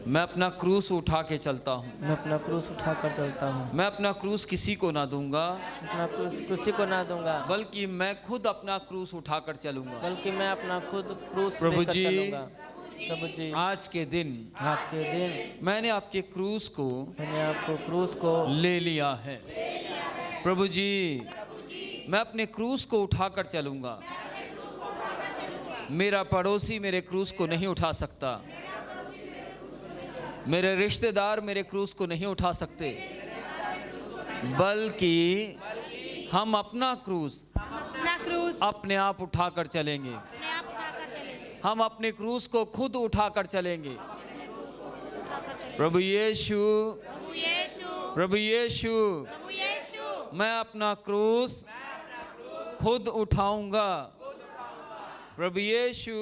मैं अपना क्रूस उठा के चलता हूँ। मैं अपना क्रूस उठा कर चलता हूँ। मैं अपना क्रूस किसी को ना दूंगा, अपना क्रूस किसी को ना दूंगा, बल्कि मैं खुद अपना क्रूस उठाकर चलूंगा। बल्कि मैं अपना खुद क्रूस प्रभु लेकर जी, चलूंगा। प्रभु जी, आज के दिन मैंने आपके क्रूस को मैंने आपको क्रूस को ले लिया है। प्रभु जी, मैं अपने क्रूस को उठाकर चलूंगा। मेरा पड़ोसी मेरे क्रूस को नहीं उठा सकता, मेरे रिश्तेदार मेरे क्रूस को नहीं उठा सकते, बल्कि हम अपना क्रूस अपने आप उठाकर चलेंगे। हम अपने क्रूस को खुद उठाकर चलेंगे। प्रभु यीशु, प्रभु यीशु, मैं अपना क्रूस खुद उठाऊंगा। प्रभु यीशु,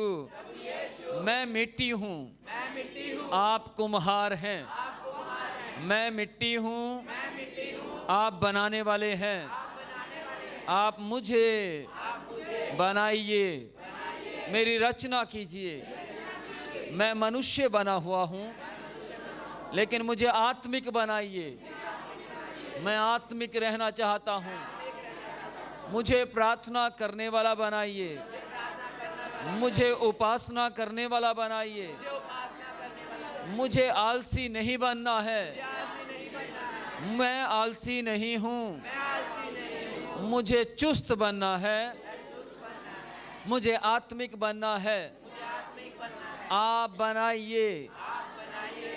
मैं मिट्टी हूँ, आप कुम्हार हैं। मैं मिट्टी हूँ, आप बनाने वाले हैं। आप मुझे बनाइए, मेरी रचना कीजिए। मैं मनुष्य बना हुआ हूँ, लेकिन मुझे आत्मिक बनाइए। मैं आत्मिक रहना चाहता हूँ। मुझे प्रार्थना करने वाला बनाइए, मुझे उपासना करने वाला बनाइए। मुझे आलसी नहीं बनना है, मैं आलसी नहीं हूँ। मुझे चुस्त बनना है, मुझे आत्मिक बनना है। आप बनाइए,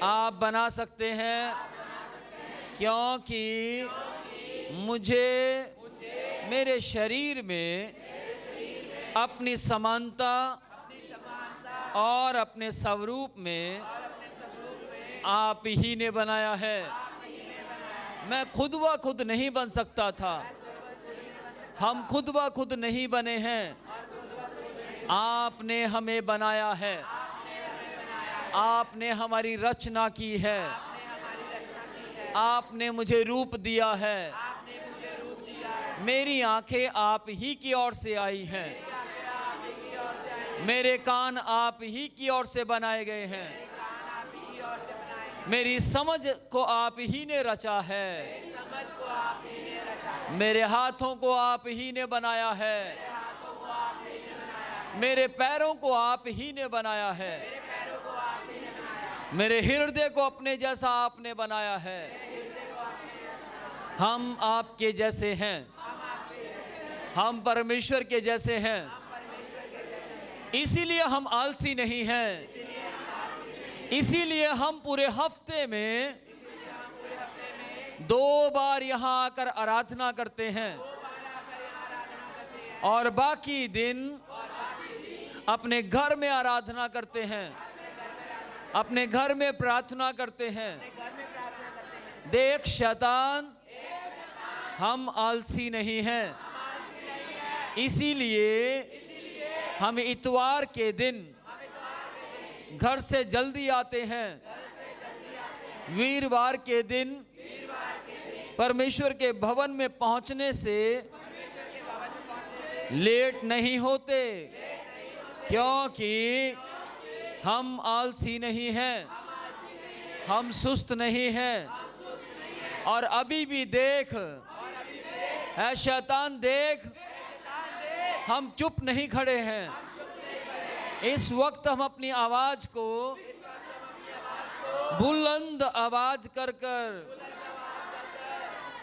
आप बना सकते हैं, क्योंकि मुझे मेरे शरीर में अपनी समानता और अपने स्वरूप में आप ही ने बनाया है। मैं खुद व खुद नहीं बन सकता था, हम खुद व खुद नहीं बने हैं। आपने हमें बनाया है, आपने हमारी रचना की है, आपने मुझे रूप दिया है। मेरी आंखें आप ही की ओर से आई हैं, मेरे कान आप ही की ओर से बनाए गए हैं। मेरी समझ को आप ही ने रचा है, मेरे हाथों को आप ही ने बनाया है, मेरे पैरों को आप ही ने बनाया है, मेरे हृदय को अपने जैसा आपने बनाया है। हम आपके जैसे हैं, हम परमेश्वर के जैसे हैं, इसीलिए हम आलसी नहीं हैं। इसीलिए हम पूरे हफ्ते में 2 बार यहाँ आकर आराधना करते हैं और बाकी दिन अपने घर में आराधना करते हैं, अपने घर में प्रार्थना करते हैं। देख शैतान, हम आलसी नहीं हैं, इसीलिए हम इतवार के दिन घर से जल्दी आते हैं। वीरवार के दिन परमेश्वर के भवन में पहुंचने से लेट नहीं होते, क्योंकि हम आलसी नहीं हैं, हम सुस्त नहीं हैं। और अभी भी देख है शैतान, देख हम चुप नहीं खड़े हैं। इस वक्त हम अपनी आवाज को बुलंद आवाज कर कर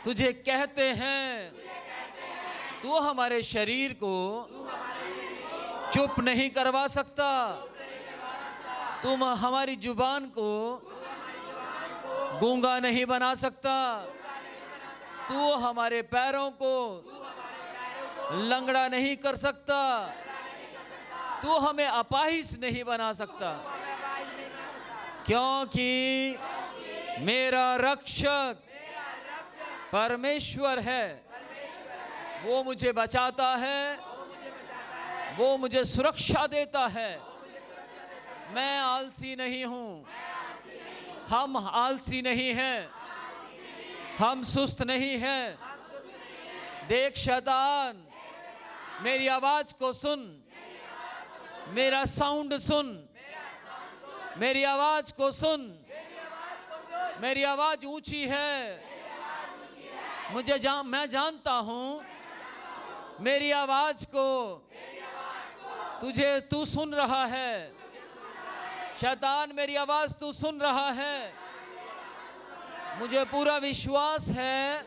तुझे कहते हैं, तू हमारे शरीर को चुप नहीं करवा सकता। तुम हमारी जुबान को गूंगा नहीं बना सकता। तू हमारे पैरों को लंगड़ा नहीं कर सकता। तू हमें अपाहिज नहीं बना सकता, क्योंकि मेरा रक्षक परमेश्वर है। वो मुझे बचाता है, वो मुझे सुरक्षा देता है। मैं आलसी नहीं हूँ, हम आलसी नहीं हैं, हम सुस्त नहीं हैं। देख शैतान, मेरी आवाज को सुन, मेरा साउंड सुन, मेरी आवाज को सुन। मेरी आवाज ऊंची है। मैं जानता हूं मेरी आवाज को तू सुन रहा है। शैतान, मेरी आवाज तू सुन रहा है। मुझे पूरा विश्वास है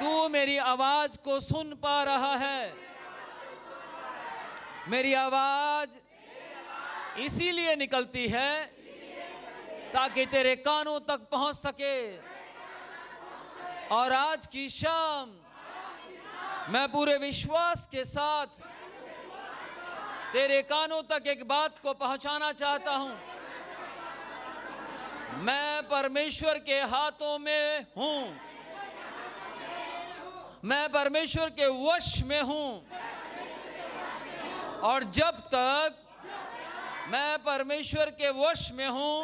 तू मेरी आवाज को सुन पा रहा है। मेरी आवाज इसीलिए निकलती है ताकि तेरे कानों तक पहुंच सके। और आज की शाम मैं पूरे विश्वास के साथ तेरे कानों तक एक बात को पहुंचाना चाहता हूं। मैं परमेश्वर के हाथों में हूं। मैं परमेश्वर के वश में हूं। और जब तक मैं परमेश्वर के वश में हूं,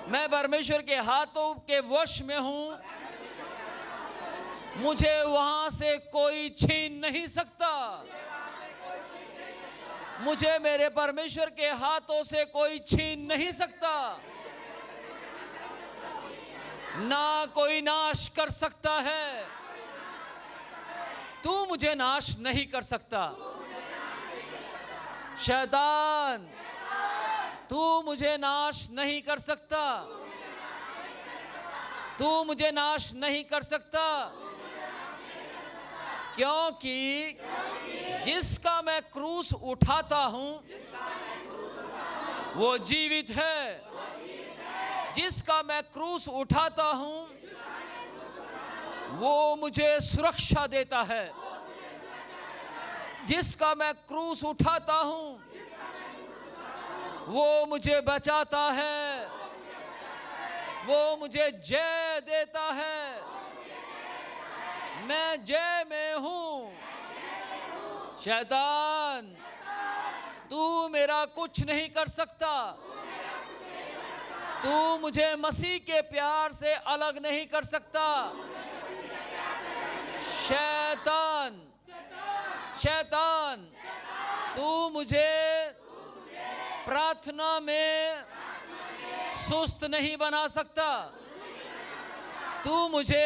मैं परमेश्वर के हाथों के वश में हूं, मुझे वहां से कोई छीन नहीं सकता। मुझे मेरे परमेश्वर के हाथों से कोई छीन नहीं सकता। ना कोई नाश कर सकता है। तू मुझे नाश नहीं कर सकता। शैतान, तू मुझे नाश नहीं कर सकता। तू मुझे नाश नहीं कर सकता, क्योंकि जिसका मैं क्रूस उठाता हूं वो जीवित है। जिसका मैं क्रूस उठाता हूं वो मुझे सुरक्षा देता है। जिसका मैं क्रूस उठाता हूं वो मुझे बचाता है। वो मुझे जय देता है। मैं जय में हूं। शैतान, तू मेरा कुछ नहीं कर सकता। तू मुझे मसीह के प्यार से अलग नहीं कर सकता। शैतान, शैतान, तू मुझे प्रार्थना में सुस्त नहीं बना सकता। तू मुझे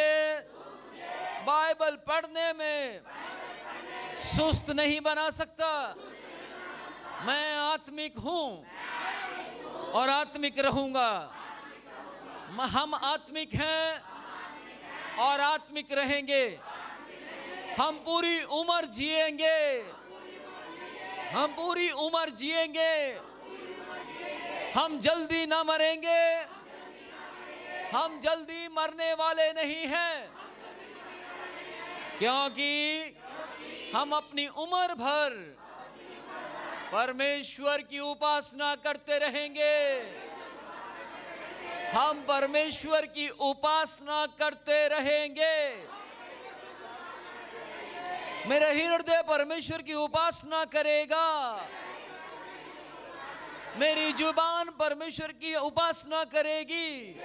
बाइबल पढ़ने में सुस्त नहीं बना सकता। मैं आत्मिक हूं और आत्मिक रहूंगा। हम आत्मिक हैं और आत्मिक रहेंगे। हम पूरी उम्र जिएंगे। हम पूरी उम्र जिएंगे। हम जल्दी ना मरेंगे। हम जल्दी मरने वाले नहीं हैं, क्योंकि हम अपनी उम्र भर परमेश्वर की उपासना करते रहेंगे। हम परमेश्वर की उपासना करते रहेंगे। मेरा हृदय परमेश्वर की उपासना करेगा। मेरी जुबान परमेश्वर की उपासना करेगी।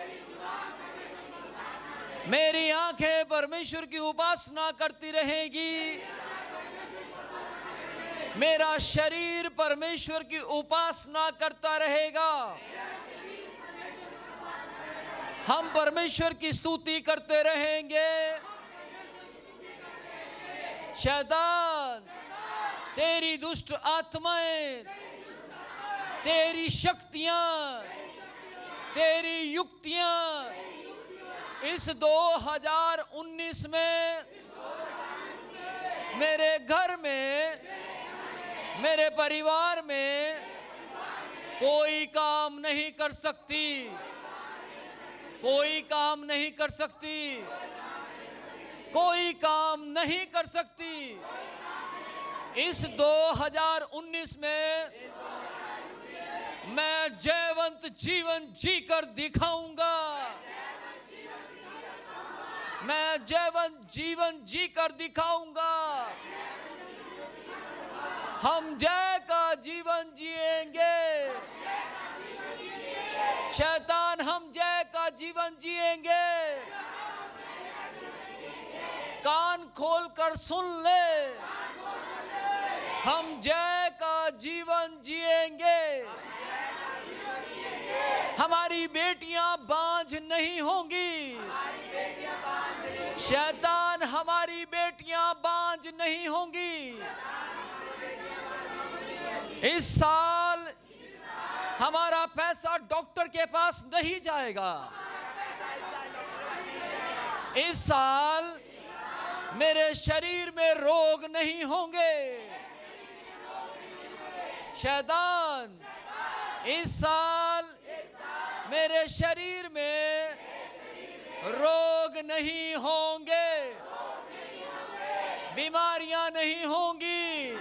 मेरी आंखें परमेश्वर की उपासना करती रहेगी। मेरा शरीर परमेश्वर की उपासना करता रहेगा। हम परमेश्वर की स्तुति करते रहेंगे। शैतान, तेरी दुष्ट आत्माएं, तेरी शक्तियां, तेरी युक्तियां इस 2019 में मेरे घर में, मेरे परिवार में कोई काम नहीं कर सकती। कोई काम नहीं कर सकती। कोई काम नहीं कर सकती। इस 2019 में मैं जयवंत जीवन जीकर दिखाऊंगा। मैं जयवंत जीवन जीकर दिखाऊंगा। हम जय का जीवन जिएंगे। शैतान, हम जय का जीवन जिएंगे। कान खोलकर सुन ले, हम जय का जीवन जिएंगे। हमारी हमारी बेटियां बांझ नहीं होंगी। शैतान हमारी बेटियां बांझ नहीं होंगी। इस साल हमारा पैसा डॉक्टर के पास नहीं जाएगा। इस साल मेरे शरीर में रोग नहीं होंगे। शैतान इस साल मेरे शरीर में रोग नहीं होंगे, बीमारियां नहीं होंगी,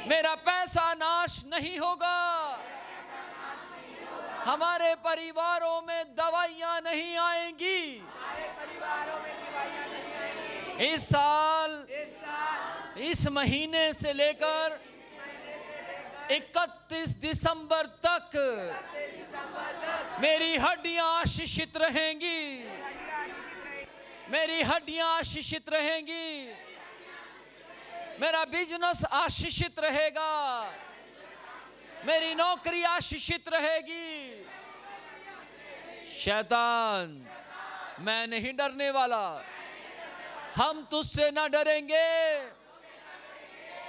मेरा पैसा नाश नहीं होगा, हमारे परिवारों में दवाइयां नहीं आएंगी। इस साल इस महीने से लेकर 31 दिसंबर तक मेरी हड्डियां आशीषित रहेंगी। मेरी हड्डियां आशीषित रहेंगी। मेरा बिजनेस आशीषित रहेगा। मेरी नौकरी आशीषित रहेगी। शैतान मैं नहीं डरने वाला। हम तुझसे न डरेंगे,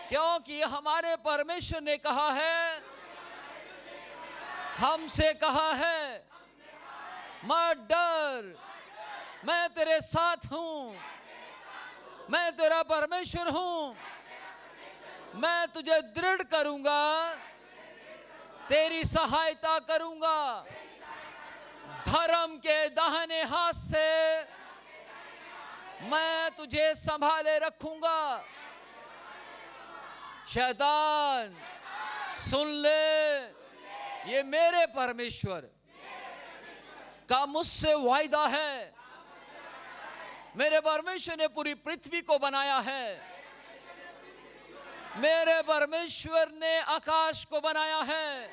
क्योंकि हमारे परमेश्वर ने कहा है, हमसे कहा है, मत डर, मैं तेरे साथ हूं, मैं तेरा परमेश्वर हूं, मैं तुझे दृढ़ करूंगा, तेरी सहायता करूंगा, धर्म के दाहिने हाथ से मैं तुझे संभाले रखूंगा। शैतान सुन ले, ये मेरे परमेश्वर का मुझसे वायदा है। मेरे परमेश्वर ने पूरी पृथ्वी को बनाया है। मेरे परमेश्वर ने आकाश को बनाया है।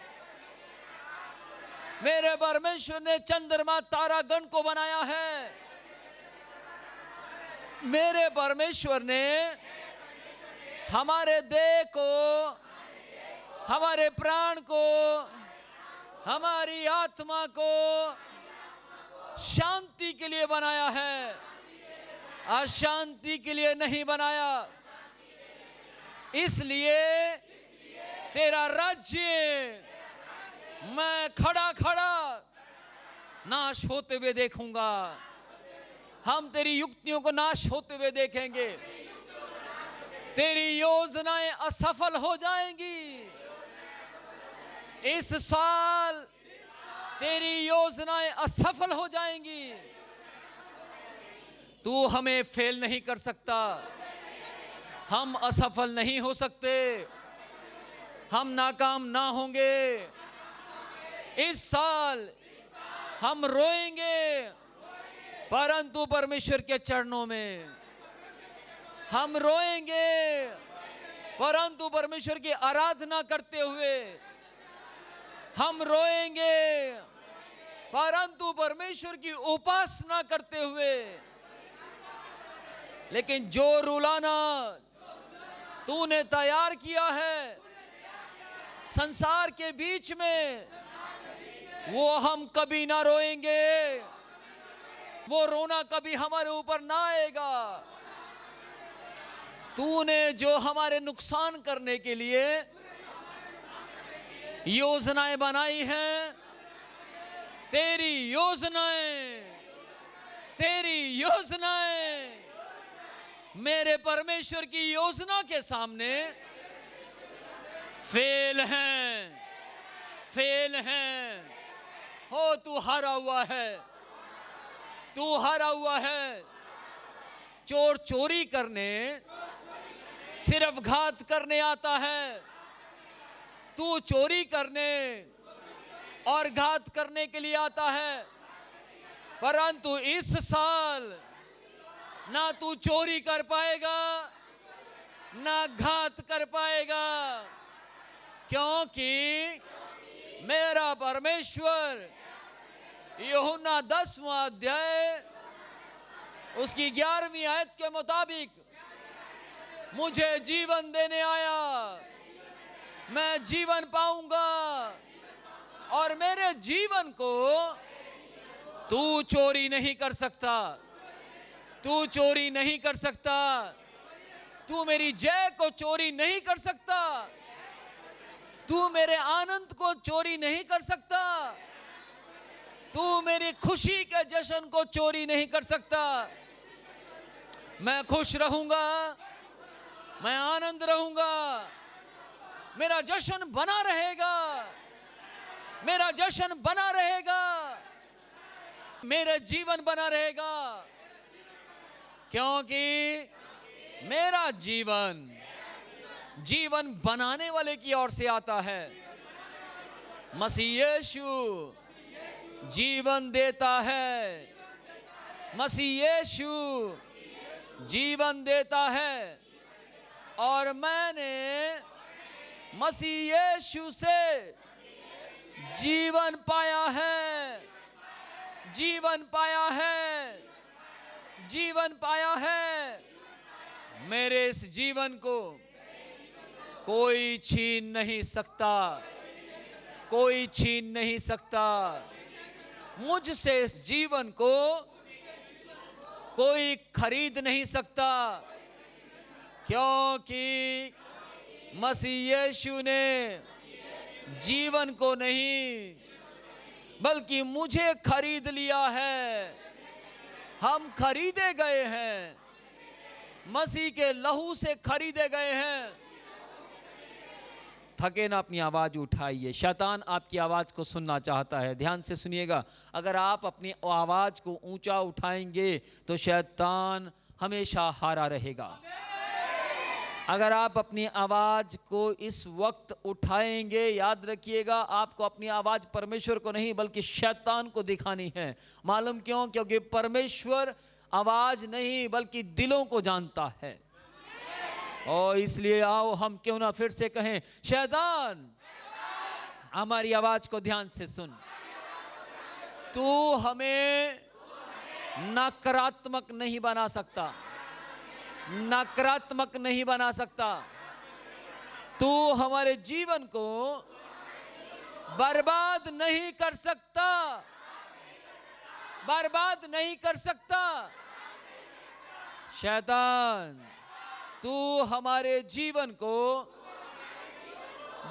मेरे परमेश्वर ने चंद्रमा तारागण को बनाया है। मेरे परमेश्वर ने हमारे देह को, हमारे प्राण को, हमारी आत्मा को शांति के लिए बनाया है, अशांति के लिए नहीं बनाया। इसलिए तेरा राज्य मैं खड़ा खड़ा नाश होते हुए देखूंगा। हम तेरी युक्तियों को नाश होते हुए देखेंगे। तेरी योजनाएं असफल हो जाएंगी। इस साल तेरी योजनाएं असफल हो जाएंगी। तू हमें फेल नहीं कर सकता। हम असफल नहीं हो सकते। हम नाकाम ना होंगे। इस साल हम रोएंगे, परंतु परमेश्वर के चरणों में। हम रोएंगे, परंतु परमेश्वर की आराधना करते हुए। हम रोएंगे, परंतु परमेश्वर की उपासना करते हुए। लेकिन जो रुलाना तूने तैयार किया है संसार के बीच में, वो हम कभी ना रोएंगे। वो रोना कभी हमारे ऊपर ना आएगा। तूने जो हमारे नुकसान करने के लिए योजनाएं बनाई हैं, तेरी योजनाएं मेरे परमेश्वर की योजना के सामने फेल हैं। हो तू हारा हुआ है। तू हारा हुआ है। चोर चोरी करने, सिर्फ घात करने आता है। तू चोरी करने और घात करने के लिए आता है। परंतु इस साल ना तू चोरी कर पाएगा, ना घात कर पाएगा, क्योंकि मेरा परमेश्वर यूहन्ना 10वां अध्याय उसकी 11वीं आयत के मुताबिक मुझे जीवन देने आया। मैं जीवन पाऊंगा और मेरे जीवन को तू चोरी नहीं कर सकता। तू चोरी नहीं कर सकता। तू मेरी जय को चोरी नहीं कर सकता। तू मेरे आनंद को चोरी नहीं कर सकता। तू मेरी खुशी के जश्न को चोरी नहीं कर सकता। मैं खुश रहूंगा, मैं आनंद रहूंगा, मेरा जश्न बना रहेगा, मेरा जश्न बना रहेगा, मेरा जीवन बना रहेगा, क्योंकि मेरा जीवन जीवन बनाने वाले की ओर से आता है। मसीह यीशु जीवन देता है। मसीह यीशु जीवन देता है। और मैंने मसीह यीशु से जीवन पाया है। जीवन पाया है। जीवन पाया है। मेरे इस जीवन को कोई छीन नहीं सकता। कोई छीन नहीं सकता। मुझसे इस जीवन को कोई खरीद नहीं सकता, क्योंकि मसीह यीशु ने जीवन को नहीं बल्कि मुझे खरीद लिया है। हम खरीदे गए हैं, मसीह के लहू से खरीदे गए हैं। थके ना अपनी आवाज उठाइए। शैतान आपकी आवाज को सुनना चाहता है। ध्यान से सुनिएगा। अगर आप अपनी आवाज को ऊंचा उठाएंगे तो शैतान हमेशा हारा रहेगा। अगर आप अपनी आवाज को इस वक्त उठाएंगे, याद रखिएगा, आपको अपनी आवाज परमेश्वर को नहीं बल्कि शैतान को दिखानी है। मालूम क्यों? क्योंकि परमेश्वर आवाज नहीं बल्कि दिलों को जानता है। और इसलिए आओ हम क्यों ना फिर से कहें, शैतान हमारी आवाज को ध्यान से सुन। तू हमें नकारात्मक नहीं बना सकता। नकारात्मक नहीं बना सकता। तू हमारे जीवन को बर्बाद नहीं कर सकता। बर्बाद नहीं कर सकता। शैतान तू हमारे जीवन को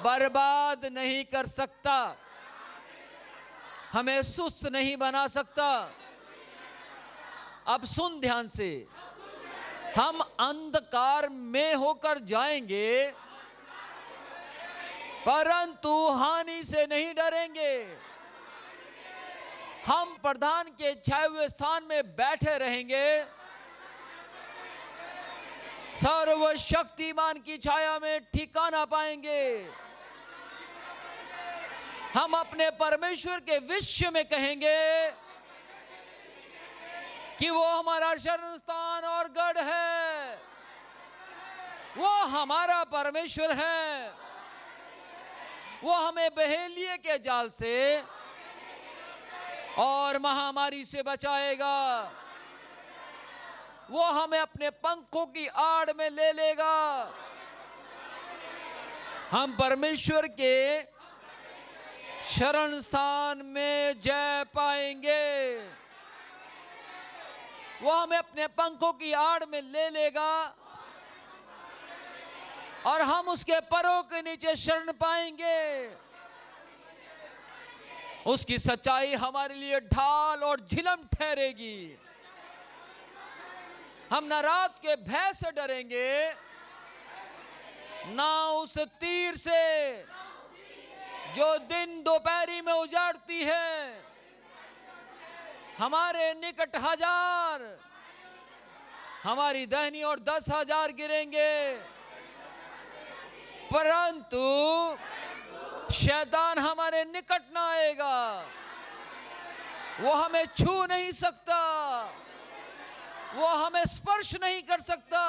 बर्बाद नहीं कर सकता। हमें सुस्त नहीं बना सकता। अब सुन ध्यान से, हम अंधकार में होकर जाएंगे परंतु हानि से नहीं डरेंगे। हम प्रधान के छाए हुए स्थान में बैठे रहेंगे। सर्वशक्तिमान की छाया में ठिकाना पाएंगे। हम अपने परमेश्वर के विषय में कहेंगे कि वो हमारा शरण स्थान और गढ़ है। वो हमारा परमेश्वर है। वो हमें बहेलिये के जाल से और महामारी से बचाएगा। वो हमें अपने पंखों की आड़ में ले लेगा। हम परमेश्वर के शरण स्थान में जय पाएंगे। वो हमें अपने पंखों की आड़ में ले लेगा और हम उसके परों के नीचे शरण पाएंगे। उसकी सच्चाई हमारे लिए ढाल और झिलम ठहरेगी। हम न रात के भय से डरेंगे, ना उस तीर से जो दिन दोपहरी में उजाड़ती है। हमारे निकट 1000, हमारी दाहिनी और 10,000 गिरेंगे, परंतु शैतान हमारे निकट ना आएगा। वो हमें छू नहीं सकता। वो हमें स्पर्श नहीं कर सकता,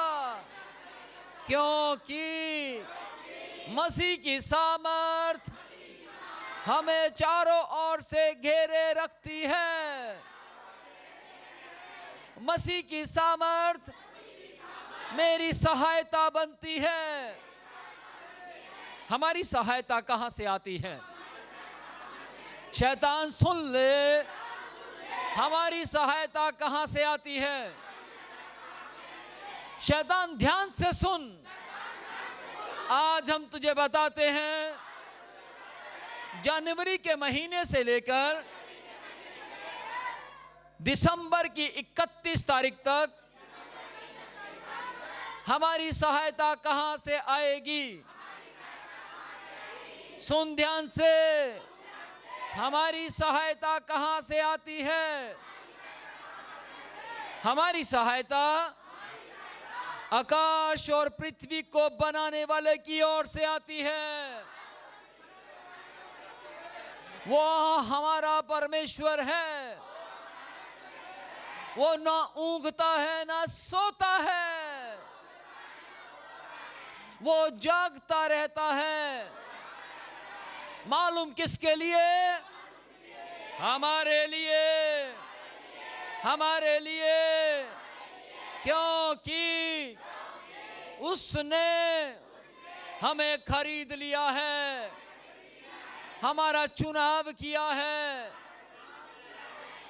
क्योंकि मसीह की सामर्थ हमें चारों ओर से घेरे रखती है। मसीह की सामर्थ मेरी सहायता बनती है। हमारी सहायता कहां से आती है? शैतान सुन ले, हमारी सहायता कहां से आती है। शैतान ध्यान से सुन, आज हम तुझे बताते हैं, जनवरी के महीने से लेकर दिसंबर की 31 तारीख तक हमारी सहायता कहां से आएगी। सुन ध्यान से, हमारी सहायता कहां से आती है। हमारी सहायता आकाश और पृथ्वी को बनाने वाले की ओर से आती है। वो हमारा परमेश्वर है। वो ना ऊँघता है ना सोता है, वो जागता रहता है। मालूम किसके लिए? हमारे लिए, हमारे लिए। क्योंकि उसने हमें खरीद लिया है, हमारा चुनाव किया है।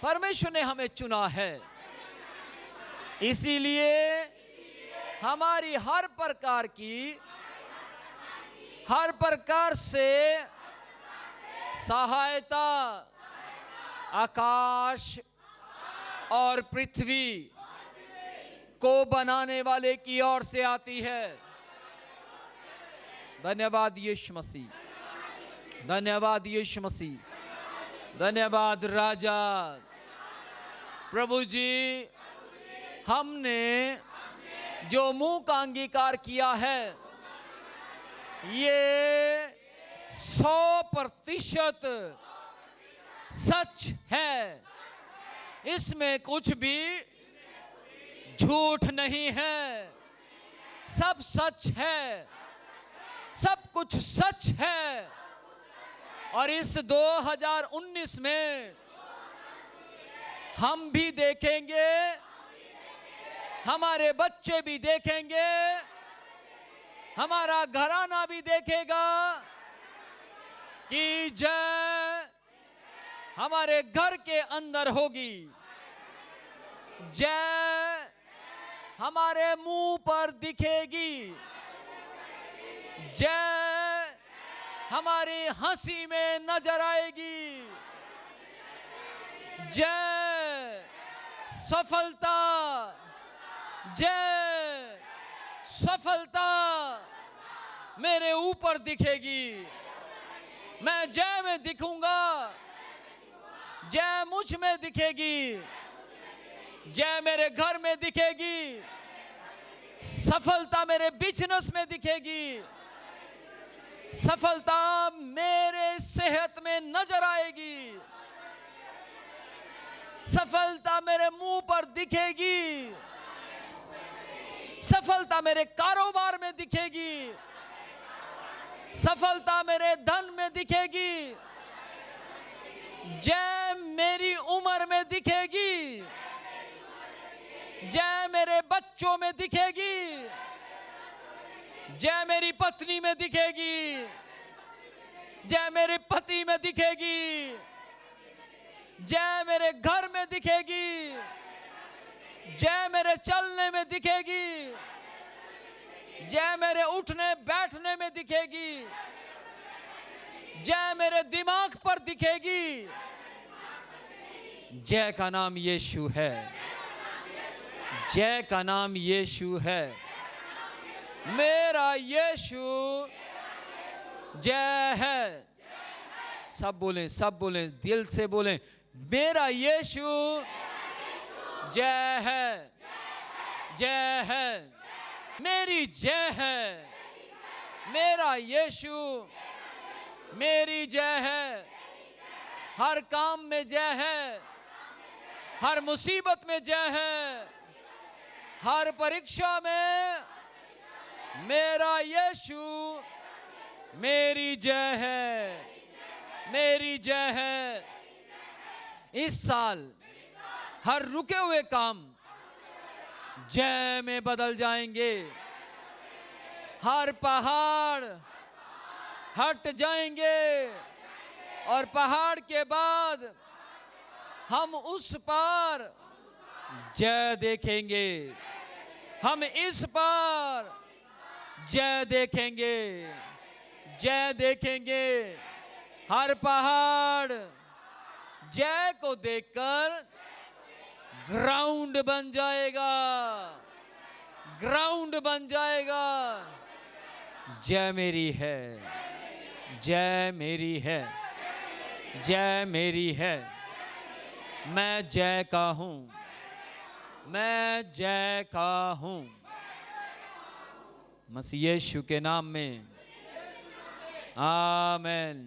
परमेश्वर ने हमें चुना है, इसीलिए हमारी हर प्रकार से सहायता आकाश और पृथ्वी को बनाने वाले की ओर से आती है। धन्यवाद यीशु मसीह, धन्यवाद यीशु मसीह, धन्यवाद राजा। प्रभु जी, हमने जो मुंह का अंगीकार किया है, ये 100% सच है। इसमें कुछ भी झूठ नहीं है, सब सच है, सब कुछ सच है। और इस 2019 में हम भी देखेंगे, हमारे बच्चे भी देखेंगे, हमारा घराना भी देखेगा कि जय हमारे घर के अंदर होगी, जय हमारे मुंह पर दिखेगी, जय हमारी हंसी में नजर आएगी, जय सफलता, जय सफलता मेरे ऊपर दिखेगी। मैं जय में दिखूंगा, जय मुझ में दिखेगी, जय मेरे घर में दिखेगी, सफलता मेरे बिजनेस में दिखेगी, सफलता मेरे सेहत में नजर आएगी, सफलता मेरे मुंह पर दिखेगी, सफलता मेरे कारोबार में दिखेगी, सफलता मेरे धन में दिखेगी, जय मेरी उम्र में दिखेगी, जय मेरे बच्चों में दिखेगी, जय मेरी पत्नी में दिखेगी, जय मेरे पति में दिखेगी, जय मेरे घर में दिखेगी, जय मेरे चलने में दिखेगी, जय मेरे उठने बैठने में दिखेगी, जय मेरे दिमाग पर दिखेगी। जय का नाम यीशु है, जय का नाम यीशु है। मेरा यीशु जय है। सब बोलें, दिल से बोलें, मेरा यीशु जय है, जय है, मेरी जय है, मेरा यीशु मेरी जय है। हर काम में जय है, हर मुसीबत में जय है, हर परीक्षा में मेरा यीशु मेरी जय है, मेरी जय है। इस साल हर रुके हुए काम जय में बदल जाएंगे, हर पहाड़ हट जाएंगे, और पहाड़ के बाद हम उस पार जय देखेंगे। हम इस पार जय देखेंगे, जय देखेंगे। हर पहाड़ जय को देखकर ग्राउंड बन जाएगा, ग्राउंड बन जाएगा। जय मेरी है, जय मेरी है, जय मेरी है। मैं जय का हूँ, मैं जय का हूँ। मसीह यीशु के नाम में आमीन।